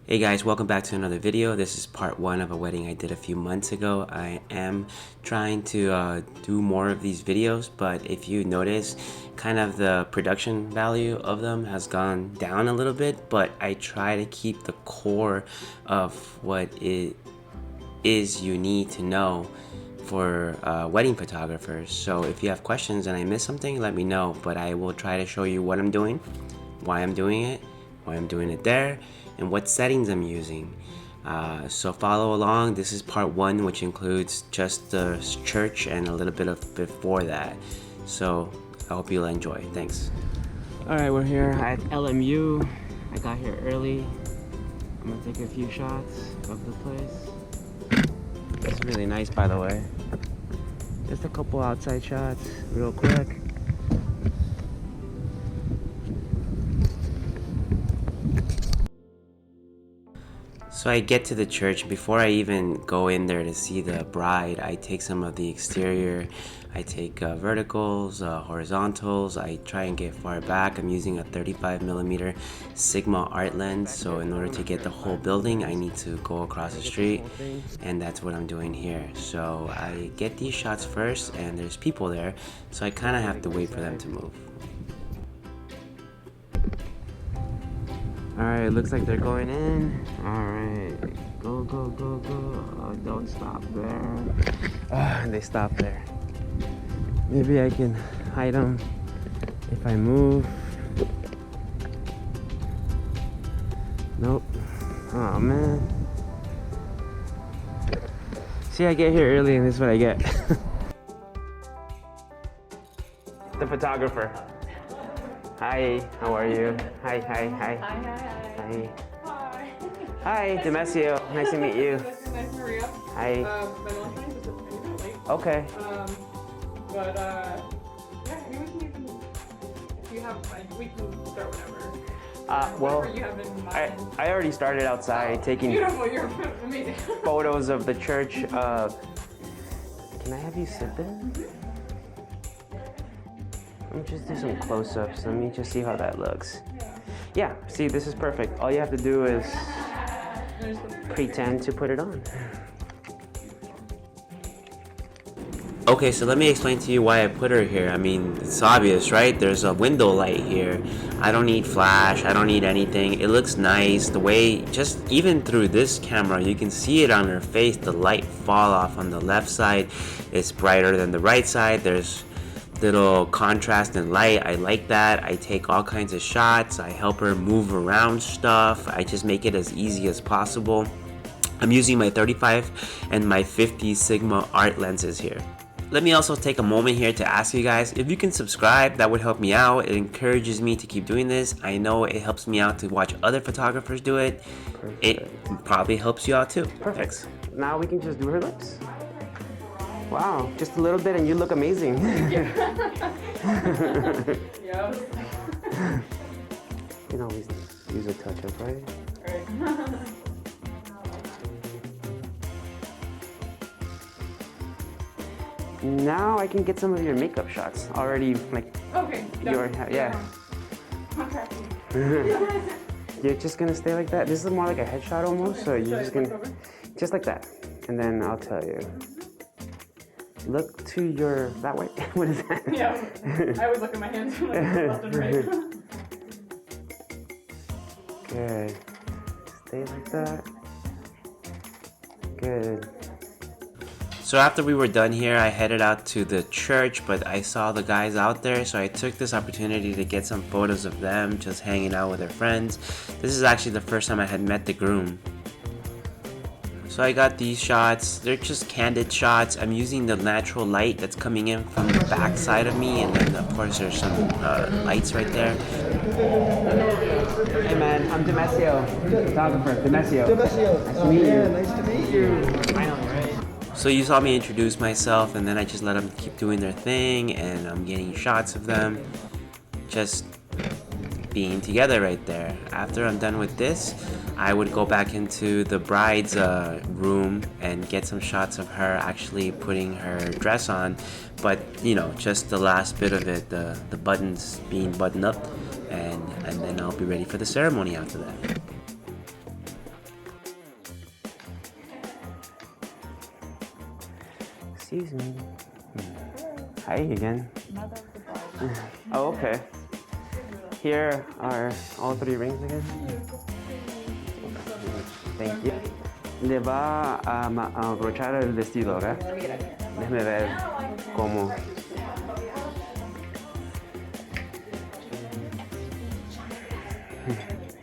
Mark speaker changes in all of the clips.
Speaker 1: Hey guys, welcome back to another video. This is part one of a wedding I did a few months ago. I am trying to do more of these videos, but if you notice, kind of the production value of them has gone down a little bit, but I try to keep the core of what it is you need to know for wedding photographers. So if you have questions and I miss something, let me know, but I will try to show you what I'm doing, why I'm doing it there, and what settings I'm using. So follow along. This is part one, which includes just the church and a little bit of before that. So I hope you'll enjoy. Thanks. All right, we're here at LMU. I got here early. I'm gonna take a few shots of the place. It's really nice, by the way. Just a couple outside shots real quick. So I get to the church. Before I even go in there to see the bride, I take some of the exterior. I take verticals, horizontals. I try and get far back. I'm using a 35mm Sigma art lens, so in order to get the whole building, I need to go across the street, and that's what I'm doing here. So I get these shots first, and there's people there, so I kind of have to wait for them to move. Alright, looks like they're going in. Alright, go, go, go, go. Oh, don't stop there. They stopped there. Maybe I can hide them if I move. Nope. Oh man. See, I get here early and this is what I get. The photographer. Hi, how are you? Hi, hi, hi. Hi.
Speaker 2: Hi.
Speaker 1: Hi, Demesio. Nice to meet you.
Speaker 2: Nice to hurry up.
Speaker 1: Hi.
Speaker 2: My lunch time is a minute late.
Speaker 1: Okay.
Speaker 2: Yeah, maybe we can even, if you have, like, we can start whenever.
Speaker 1: Well,
Speaker 2: Whatever you have in mind.
Speaker 1: I already started outside taking
Speaker 2: Beautiful, you're amazing.
Speaker 1: photos of the church. Can I have you sit there? Let me just do some close-ups. Let me just see how that looks. Yeah, see, this is perfect. All you have to do is pretend to put it on. Okay, so let me explain to you why I put her here. I mean, it's obvious, right? There's a window light here. I don't need flash. I don't need anything. It looks nice. The way, just even through this camera, you can see it on her face. The light fall off on the left side. It's brighter than the right side. There's little contrast and light. I like that. I take all kinds of shots. I help her move around stuff. I just make it as easy as possible. I'm using my 35 and my 50 Sigma art lenses here. Let me also take a moment here to ask you guys if you can subscribe. That would help me out. It encourages me to keep doing this. I know it helps me out to watch other photographers do it. Perfect. It probably helps you out too. Perfect. Now we can just do her lips. Wow, just a little bit and you look amazing.
Speaker 2: Yeah.
Speaker 1: You can always use a touch-up, right?
Speaker 2: Right.
Speaker 1: Now I can get some of your makeup shots already, like
Speaker 2: Okay.
Speaker 1: yeah. You're just gonna stay like that. This is more like a headshot almost, so you're just gonna, just like that, and then I'll tell you. Look to your, that way. What is that?
Speaker 2: Yeah, I always look at my hands like left and right.
Speaker 1: Good. Stay like that. Good. So after we were done here, I headed out to the church, but I saw the guys out there, so I took this opportunity to get some photos of them just hanging out with their friends. This is actually the first time I had met the groom. So I got these shots. They're just candid shots. I'm using the natural light that's coming in from the back side of me, and then of course there's some lights right there. Hey man, I'm Demesio, photographer. Demesio. Nice to meet you.
Speaker 3: Yeah, nice to meet you.
Speaker 1: I know, right? So you saw me introduce myself, and then I just let them keep doing their thing, and I'm getting shots of them just being together right there. After I'm done with this, I would go back into the bride's room and get some shots of her actually putting her dress on, but you know, just the last bit of it, the buttons being buttoned up, and then I'll be ready for the ceremony after that. Excuse me. Hi again. Oh, okay. Here are all 3 rings again. Thank you. Le va a abrochar el vestido, ¿verdad? Déjeme ver cómo.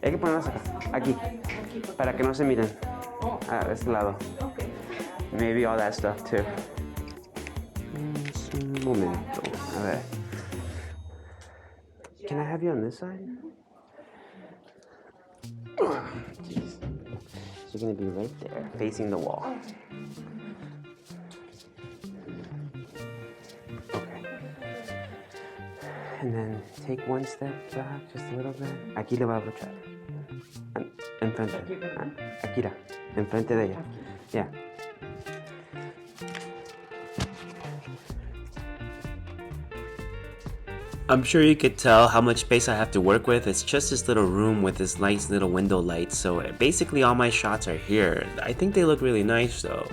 Speaker 1: Hay que ponerlas acá, aquí, para que no se miren. A este lado. Maybe all that stuff too. Un momento. A ver. Can I have you on this side? Jeez. You're gonna be right there, facing the wall. Okay. And then take one step back, just a little bit. Aquí le va a abrochar. Enfrente. Aquí, enfrente de ella. Yeah. I'm sure you could tell how much space I have to work with. It's just this little room with this nice little window light, so basically all my shots are here. I think they look really nice though.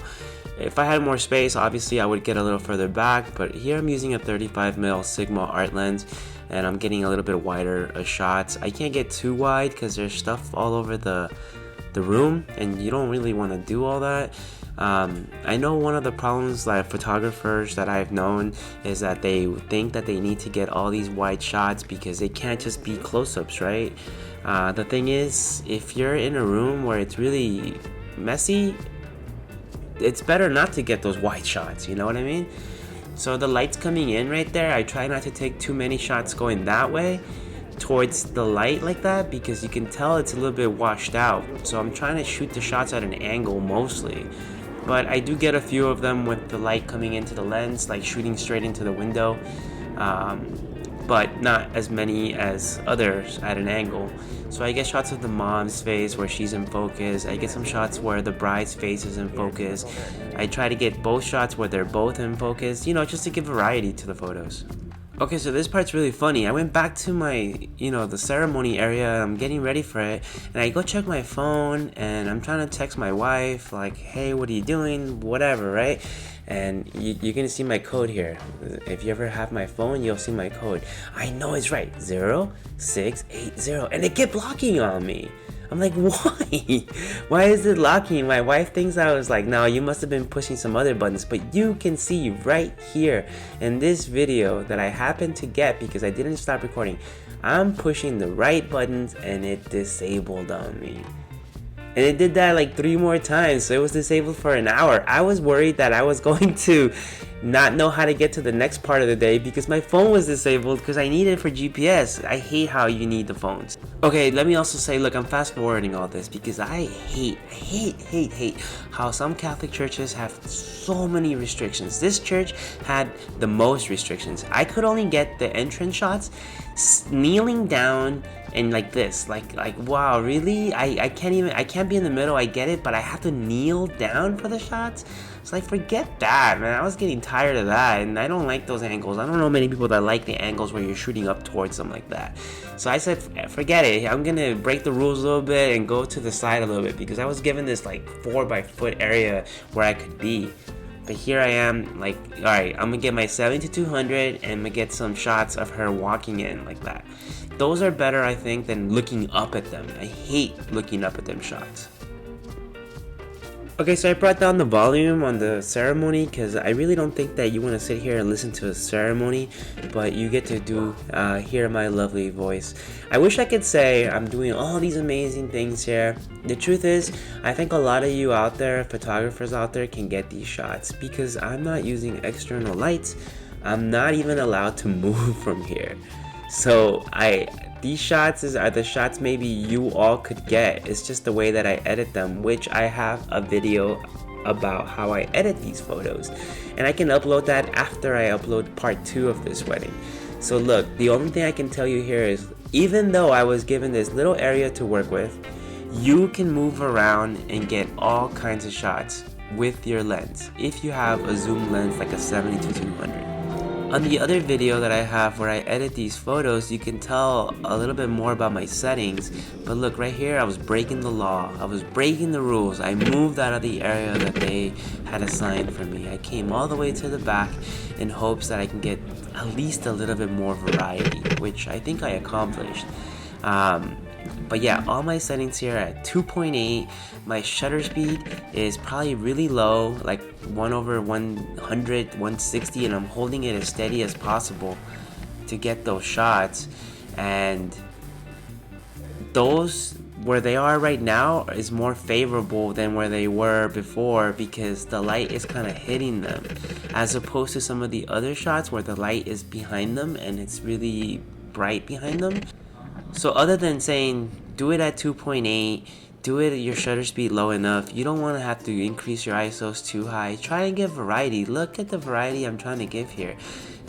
Speaker 1: If I had more space, obviously I would get a little further back, but here I'm using a 35mm Sigma art lens and I'm getting a little bit wider shots. I can't get too wide because there's stuff all over the room and you don't really want to do all that. I know one of the problems that photographers that I've known is that they think that they need to get all these wide shots because they can't just be close-ups, right? The thing is, if you're in a room where it's really messy, it's better not to get those wide shots, you know what I mean? So the light's coming in right there. I try not to take too many shots going that way towards the light like that because you can tell it's a little bit washed out. So I'm trying to shoot the shots at an angle mostly. But I do get a few of them with the light coming into the lens, like shooting straight into the window, but not as many as others at an angle. So I get shots of the mom's face where she's in focus. I get some shots where the bride's face is in focus. I try to get both shots where they're both in focus, you know, just to give variety to the photos. Okay, so this part's really funny. I went back to my, the ceremony area. I'm getting ready for it. And I go check my phone and I'm trying to text my wife like, hey, what are you doing? Whatever, right? And you're going to see my code here. If you ever have my phone, you'll see my code. I know it's right. 0680. And it kept blocking on me. I'm like, why? Why is it locking? My wife thinks I was like, no, you must have been pushing some other buttons. But you can see right here in this video that I happened to get because I didn't stop recording. I'm pushing the right buttons and it disabled on me. And it did that like 3 more times, so it was disabled for an hour. I was worried that I was going to not know how to get to the next part of the day because my phone was disabled because I need it for GPS. I hate how you need the phones. Okay, let me also say, look, I'm fast forwarding all this because I hate how some Catholic churches have so many restrictions. This church had the most restrictions. I could only get the entrance shots kneeling down and like this, like wow, really? I can't be in the middle. I get it, but I have to kneel down for the shots. It's like, forget that, man. I was getting tired of that, and I don't like those angles. I don't know many people that like the angles where you're shooting up towards them like that. So I said, forget it. I'm gonna break the rules a little bit and go to the side a little bit because I was given this like 4x-foot area where I could be. But here I am, like, all right, I'm gonna get my 70-200 and I'm gonna get some shots of her walking in like that. Those are better, I think, than looking up at them. I hate looking up at them shots. Okay, so I brought down the volume on the ceremony because I really don't think that you want to sit here and listen to a ceremony, but you get to hear my lovely voice. I wish I could say I'm doing all these amazing things here. The truth is, I think a lot of you out there, photographers out there, can get these shots because I'm not using external lights. I'm not even allowed to move from here. So these shots are the shots maybe you all could get. It's just the way that I edit them, which I have a video about how I edit these photos. And I can upload that after I upload part 2 of this wedding. So look, the only thing I can tell you here is, even though I was given this little area to work with, you can move around and get all kinds of shots with your lens if you have a zoom lens like a 70-200. On the other video that I have where I edit these photos, you can tell a little bit more about my settings. But look right here, I was breaking the law. I was breaking the rules. I moved out of the area that they had assigned for me. I came all the way to the back in hopes that I can get at least a little bit more variety, which I think I accomplished. But yeah, all my settings here are at 2.8. My shutter speed is probably really low, like 1/100, 160, and I'm holding it as steady as possible to get those shots. And those, where they are right now, is more favorable than where they were before because the light is kind of hitting them, as opposed to some of the other shots where the light is behind them and it's really bright behind them. So other than saying do it at 2.8, do it at your shutter speed low enough, you don't want to have to increase your ISOs too high. Try and get variety. Look at the variety I'm trying to give here.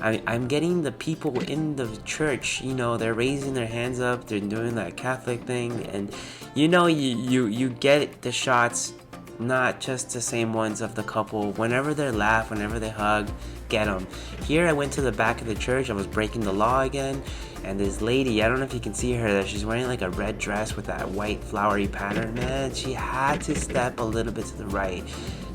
Speaker 1: I'm getting the people in the church, you know, they're raising their hands up, they're doing that Catholic thing, and you know, you get the shots, not just the same ones of the couple. Whenever they laugh, whenever they hug, get them. Here I went to the back of the church, I was breaking the law again, and this lady, I don't know if you can see her, she's wearing like a red dress with that white flowery pattern. Man, she had to step a little bit to the right.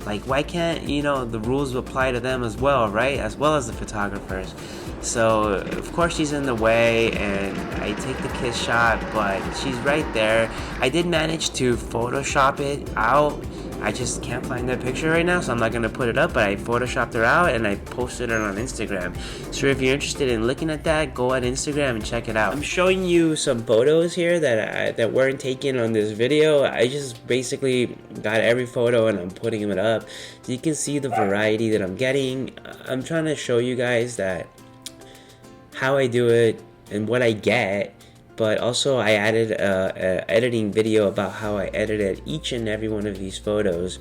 Speaker 1: Like, why can't, you know, the rules apply to them as well, right? As well as the photographers. So, of course she's in the way, and I take the kiss shot, but she's right there. I did manage to Photoshop it out. I just can't find that picture right now, so I'm not going to put it up, but I photoshopped her out and I posted it on Instagram. So if you're interested in looking at that, go on Instagram and check it out. I'm showing you some photos here that weren't taken on this video. I just basically got every photo and I'm putting it up. So you can see the variety that I'm getting. I'm trying to show you guys that how I do it and what I get. But also I added a editing video about how I edited each and every one of these photos.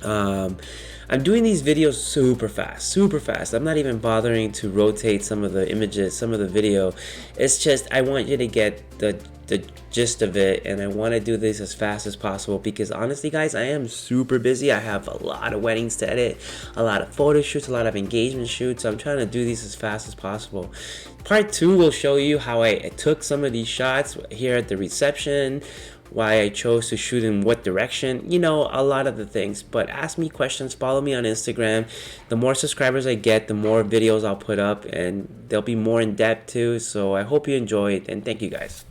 Speaker 1: I'm doing these videos super fast. I'm not even bothering to rotate some of the images, some of the video. It's just I want you to get the gist of it, and I want to do this as fast as possible because honestly guys, I am super busy. I have a lot of weddings to edit, a lot of photo shoots, a lot of engagement shoots, so I'm trying to do these as fast as possible. Part 2 will show you how I took some of these shots here at the reception, why I chose to shoot in what direction, you know, a lot of the things. But ask me questions, follow me on Instagram. The more subscribers I get, the more videos I'll put up, and they'll be more in depth too. So I hope you enjoy it, and thank you guys.